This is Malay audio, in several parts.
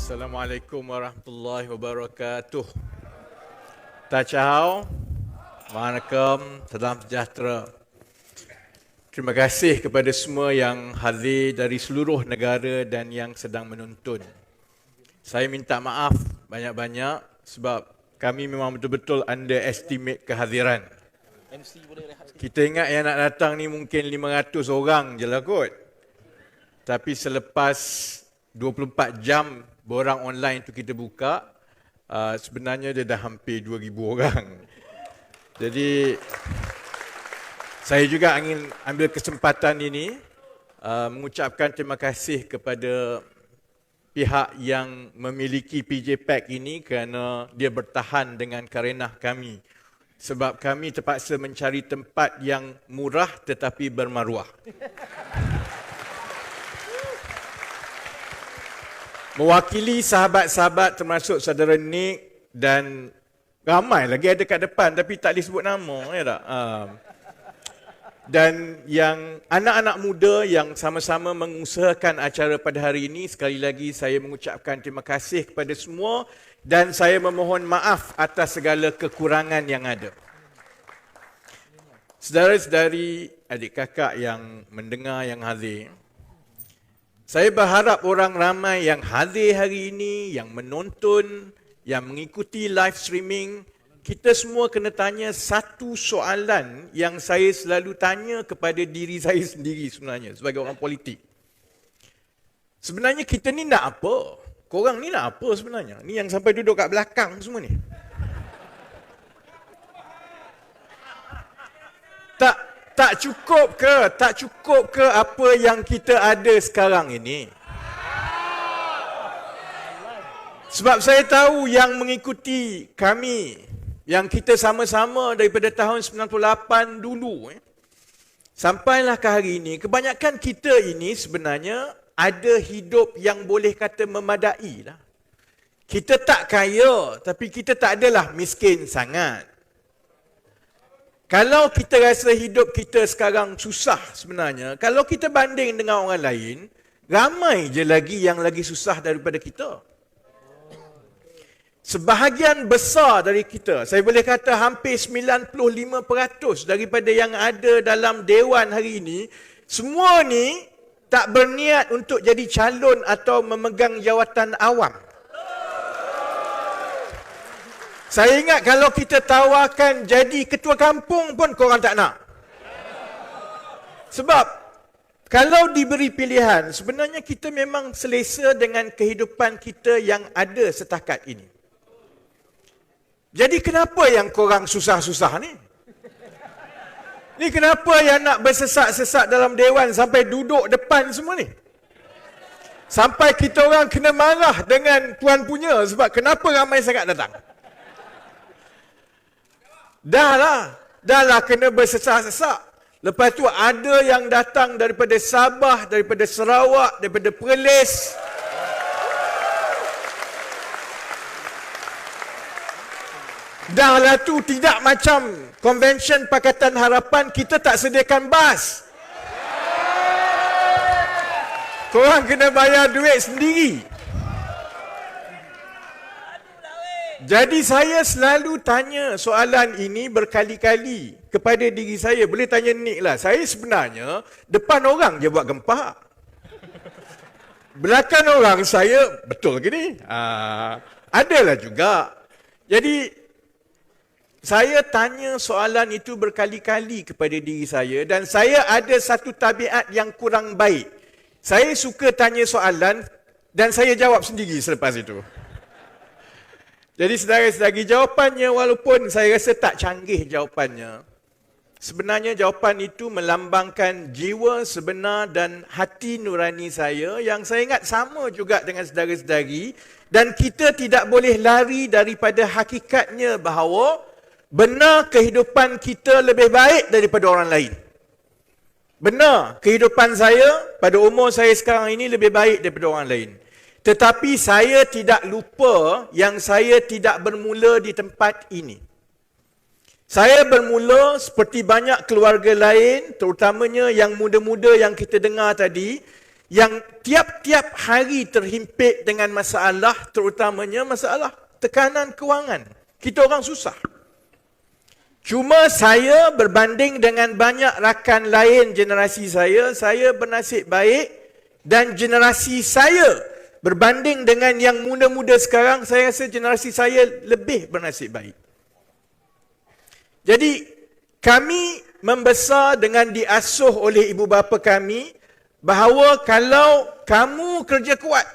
Assalamualaikum warahmatullahi wabarakatuh. Tachau, Waalaikumsalam, salam sejahtera. Terima kasih kepada semua yang hadir dari seluruh negara dan yang sedang menonton. Saya minta maaf banyak-banyak sebab kami memang betul-betul underestimate kehadiran. Kita ingat yang nak datang ni mungkin 500 orang je lah kot. Tapi selepas 24 jam borang online tu kita buka, sebenarnya dia dah hampir 2,000 orang. Jadi saya juga ingin ambil kesempatan ini mengucapkan terima kasih kepada pihak yang memiliki PJ Pack ini kerana dia bertahan dengan karenah kami. Sebab kami terpaksa mencari tempat yang murah tetapi bermaruah. Mewakili sahabat-sahabat termasuk saudara Nick dan ramai lagi ada kat depan tapi tak disebut nama, ya tak? Dan yang anak-anak muda yang sama-sama mengusahakan acara pada hari ini, sekali lagi saya mengucapkan terima kasih kepada semua dan saya memohon maaf atas segala kekurangan yang ada. Saudara-saudari, adik kakak yang mendengar, yang hadir, saya berharap orang ramai yang hadir hari ini, yang menonton, yang mengikuti live streaming, kita semua kena tanya satu soalan yang saya selalu tanya kepada diri saya sendiri sebenarnya sebagai orang politik. Sebenarnya kita ni nak apa? Korang ni nak apa sebenarnya? Ni yang sampai duduk kat belakang semua ni. Tak cukup ke? Tak cukup ke apa yang kita ada sekarang ini? Sebab saya tahu yang mengikuti kami, yang kita sama-sama daripada tahun 98 dulu, sampailah ke hari ini, kebanyakan kita ini sebenarnya ada hidup yang boleh kata memadai lah. Kita tak kaya, tapi kita tak adalah miskin sangat. Kalau kita rasa hidup kita sekarang susah sebenarnya, kalau kita banding dengan orang lain, ramai je lagi yang lagi susah daripada kita. Sebahagian besar dari kita, saya boleh kata hampir 95% daripada yang ada dalam dewan hari ini, semua ni tak berniat untuk jadi calon atau memegang jawatan awam. Saya ingat kalau kita tawarkan jadi ketua kampung pun korang tak nak. Sebab kalau diberi pilihan, sebenarnya kita memang selesa dengan kehidupan kita yang ada setakat ini. Jadi kenapa yang korang susah-susah ni? Ni kenapa yang nak bersesak-sesak dalam dewan sampai duduk depan semua ni? Sampai kita orang kena marah dengan tuan punya sebab kenapa ramai sangat datang? Dah lah kena bersesak-sesak. Lepas tu ada yang datang daripada Sabah, daripada Sarawak, daripada Perlis. Dah lah tu tidak macam Konvensyen Pakatan Harapan, kita tak sediakan bas. Korang kena bayar duit sendiri. Jadi saya selalu tanya soalan ini berkali-kali kepada diri saya. Boleh tanya Nick lah. Saya sebenarnya depan orang je buat gempak. Belakang orang saya, betul ke ni? Adalah juga. Jadi saya tanya soalan itu berkali-kali kepada diri saya dan saya ada satu tabiat yang kurang baik. Saya suka tanya soalan dan saya jawab sendiri selepas itu. Jadi saudara-saudari, jawapannya walaupun saya rasa tak canggih jawapannya, sebenarnya jawapan itu melambangkan jiwa sebenar dan hati nurani saya yang saya ingat sama juga dengan saudara-saudari, dan kita tidak boleh lari daripada hakikatnya bahawa benar kehidupan kita lebih baik daripada orang lain. Benar kehidupan saya pada umur saya sekarang ini lebih baik daripada orang lain. Tetapi saya tidak lupa yang saya tidak bermula di tempat ini. Saya bermula seperti banyak keluarga lain, terutamanya yang muda-muda yang kita dengar tadi. yang tiap-tiap hari terhimpit dengan masalah, terutamanya masalah tekanan kewangan. Kita orang susah. Cuma saya berbanding dengan banyak rakan lain generasi saya bernasib baik, dan generasi saya berbanding dengan yang muda-muda sekarang, saya rasa generasi saya lebih bernasib baik. Jadi kami membesar dengan diasuh oleh ibu bapa kami bahawa kalau kamu kerja kuat,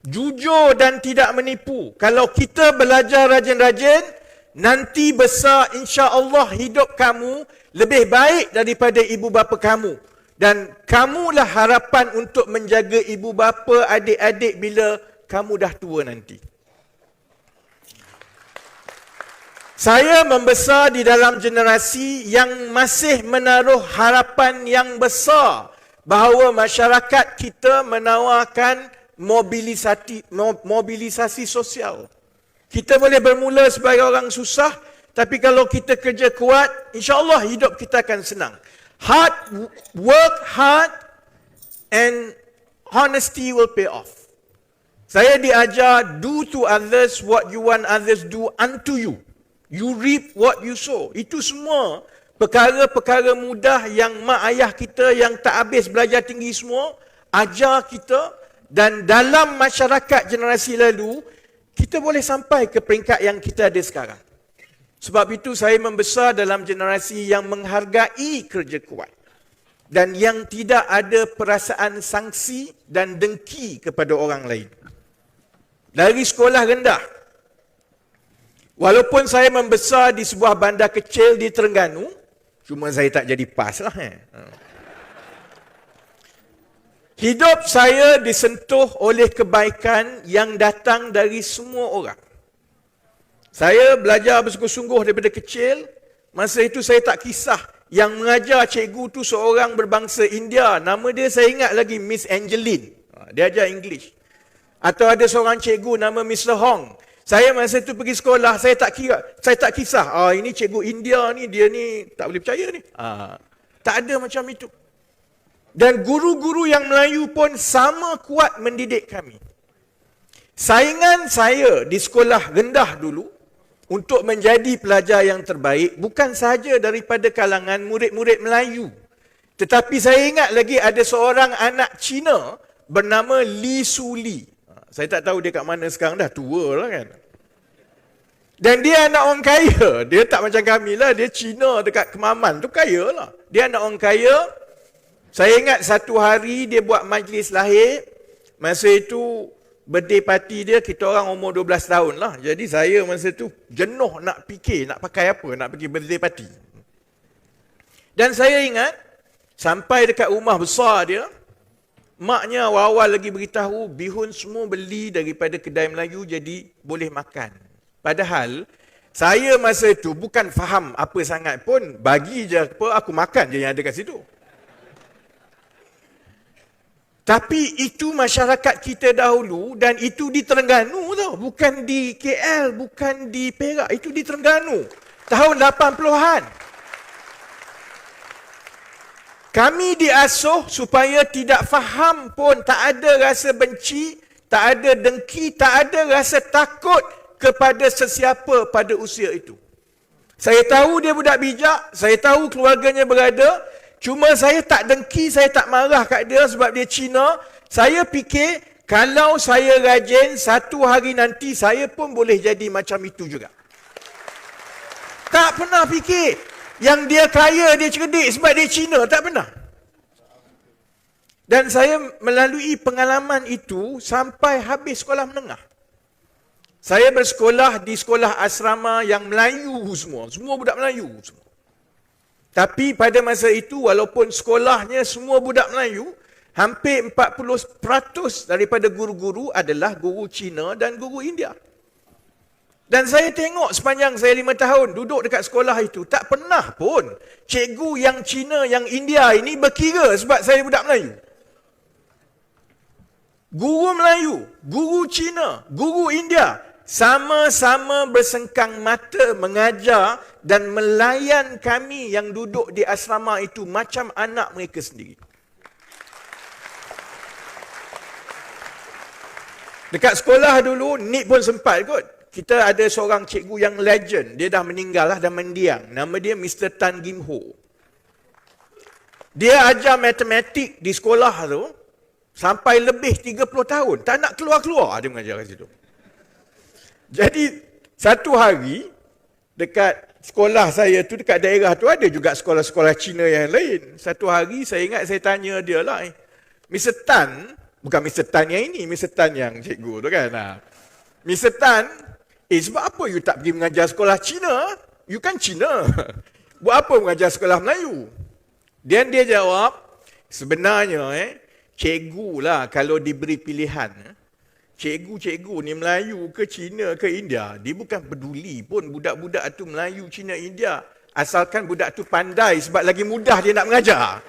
jujur dan tidak menipu, kalau kita belajar rajin-rajin, nanti besar insya-Allah hidup kamu lebih baik daripada ibu bapa kamu. Dan kamulah harapan untuk menjaga ibu bapa, adik-adik bila kamu dah tua nanti. Saya membesar di dalam generasi yang masih menaruh harapan yang besar bahawa masyarakat kita menawarkan mobilisasi sosial. Kita boleh bermula sebagai orang susah, tapi kalau kita kerja kuat, insya-Allah hidup kita akan senang. Work hard and honesty will pay off. Saya diajar, do to others what you want others do unto you. You reap what you sow. Itu semua perkara-perkara mudah yang mak ayah kita yang tak habis belajar tinggi semua ajar kita, dan dalam masyarakat generasi lalu kita boleh sampai ke peringkat yang kita ada sekarang. Sebab itu saya membesar dalam generasi yang menghargai kerja kuat dan yang tidak ada perasaan sangsi dan dengki kepada orang lain. Dari sekolah rendah, walaupun saya membesar di sebuah bandar kecil di Terengganu, cuma saya tak jadi PAS lah. Hidup saya disentuh oleh kebaikan yang datang dari semua orang. Saya belajar bersungguh-sungguh daripada kecil. Masa itu saya tak kisah. Yang mengajar cikgu tu seorang berbangsa India. Nama dia saya ingat lagi, Miss Angeline. Dia ajar English. Atau ada seorang cikgu nama Mr. Hong. Saya masa itu pergi sekolah, saya tak kisah. Ini cikgu India ni, dia ni tak boleh percaya ni. Tak ada macam itu. Dan guru-guru yang Melayu pun sama kuat mendidik kami. Saingan saya di sekolah rendah dulu untuk menjadi pelajar yang terbaik bukan sahaja daripada kalangan murid-murid Melayu. Tetapi saya ingat lagi ada seorang anak Cina bernama Li Suli. Saya tak tahu dia kat mana sekarang, dah tua lah kan. Dan dia anak orang kaya. Dia tak macam kami lah, dia Cina dekat Kemaman tu kaya lah. Dia anak orang kaya. Saya ingat satu hari dia buat majlis lahir. Masa itu birthday party dia, kita orang umur 12 tahun lah. Jadi saya masa tu jenuh nak fikir, nak pakai apa, nak pergi birthday party. Dan saya ingat, sampai dekat rumah besar dia, maknya awal-awal lagi beritahu, bihun semua beli daripada kedai Melayu jadi boleh makan. Padahal, saya masa itu bukan faham apa sangat pun, bagi je apa, aku makan je yang ada kat situ. Tapi itu masyarakat kita dahulu, dan itu di Terengganu tau. Bukan di KL, bukan di Perak. Itu di Terengganu. Tahun 80-an. Kami diasuh supaya tidak faham pun. Tak ada rasa benci, tak ada dengki, tak ada rasa takut kepada sesiapa pada usia itu. Saya tahu dia budak bijak, saya tahu keluarganya berada. Cuma saya tak dengki, saya tak marah kat dia sebab dia Cina. Saya fikir, kalau saya rajin, satu hari nanti saya pun boleh jadi macam itu juga. Tak pernah fikir yang dia kaya, dia cerdik sebab dia Cina. Tak pernah. Dan saya melalui pengalaman itu sampai habis sekolah menengah. Saya bersekolah di sekolah asrama yang Melayu semua. Semua budak Melayu semua. Tapi pada masa itu, walaupun sekolahnya semua budak Melayu, hampir 40% daripada guru-guru adalah guru Cina dan guru India. Dan saya tengok sepanjang saya 5 tahun duduk dekat sekolah itu, tak pernah pun cikgu yang Cina, yang India ini berkira sebab saya budak Melayu. Guru Melayu, guru Cina, guru India, sama-sama bersengkang mata mengajar dan melayan kami yang duduk di asrama itu macam anak mereka sendiri. Dekat sekolah dulu, Nick pun sempat kot. Kita ada seorang cikgu yang legend. Dia dah meninggal lah, dah mendiang. Nama dia Mr. Tan Gim Ho. Dia ajar matematik di sekolah tu sampai lebih 30 tahun. Tak nak keluar-keluar dia mengajar kat situ. Jadi, satu hari, dekat sekolah saya tu, dekat daerah tu ada juga sekolah-sekolah Cina yang lain. Satu hari, saya ingat saya tanya dia lah, Mr. Tan, bukan Mr. Tan yang ini, Mr. Tan yang cikgu tu kan. Mr. Tan, sebab apa you tak pergi mengajar sekolah Cina? You kan Cina. Buat apa mengajar sekolah Melayu? Dan dia jawab, sebenarnya cikgu lah kalau diberi pilihan. Cikgu-cikgu ni Melayu ke Cina ke India, dia bukan peduli pun budak-budak tu Melayu, Cina, India. Asalkan budak tu pandai sebab lagi mudah dia nak mengajar.